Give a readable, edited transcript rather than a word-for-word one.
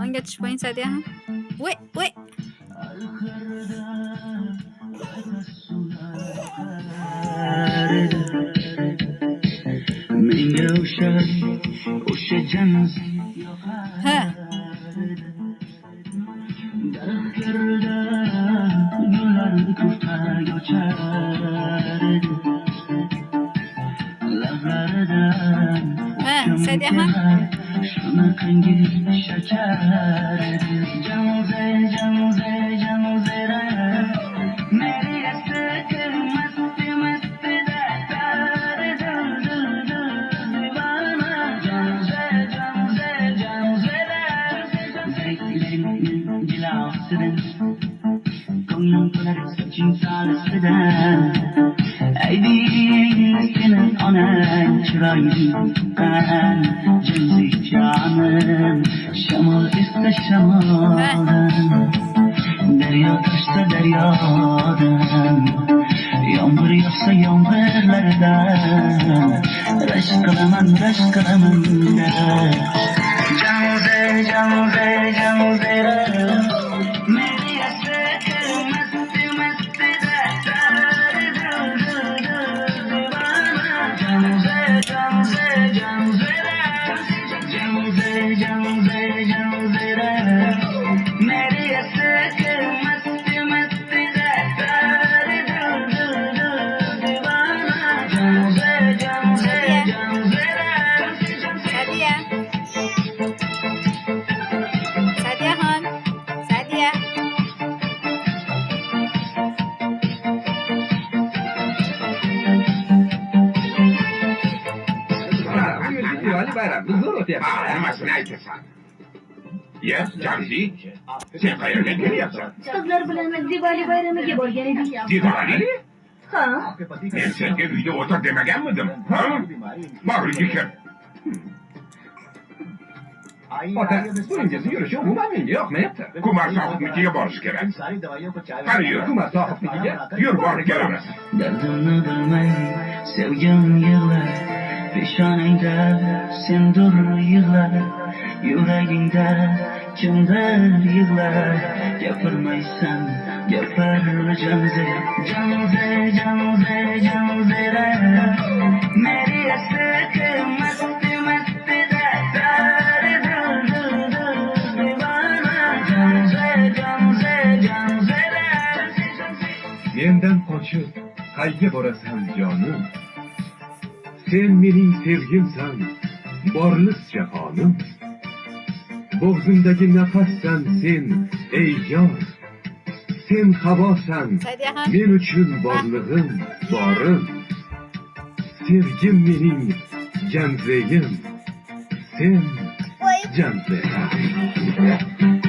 Onga tushmang Sadiya ham. Voy, voy. Menga o'sha jannat Ha. daraxtlarda gullar ko'ktaga ochar edi. Lablarida Ha, Sadiya ham. shunaqangi shakar edi. Jamuzera meri asli masti mastida tar divana. Jamuzera zeytlerin cilasıdır. Ko'nglim to'lar soching solisidan. Aydi senin onang chiroyingdan jinsiy jonim shamol esta shamoldan daryo toshsa daryodan yomg'ir yog'sa yomg'irlardan rashk qilaman da jamuzera meri asli masti mastida Sadiya. Sadiya han. Sadiya. Diwali bayramını zo'r o'tyapti. Nimasini aytasan? Ya, Jamshid, sen qayerga kelyapsan? Qizlar bilan Diwali bayramiga borgan edik. Diwali? Ha? Men senga uyda o'tir demaganmidim? Ha? Bag'riga kir. Ota, buningiz yurishi umuman menga yoqmayapti. Kumar sohibnikiga borish kerak. Qani yur. Hukumat sohibnikiga Yur, borib kelamiz. Dardimni bilmay sevgim yig'lar peshonangda sendur yig'lar yuragingda kimdir yig'lar gapirmaysan gapir jamuzera meri asli masti mastida mendan qochib qayga borasan jonim? Sen mening sevgimsan, borliq jahonim. Bo'g'zimdagi nafassan sen, ey yor. Sen havosan, Sadiya han. men uchun borlig'im, borim. Sevgim mening jamzeyim, sen jamzeyim.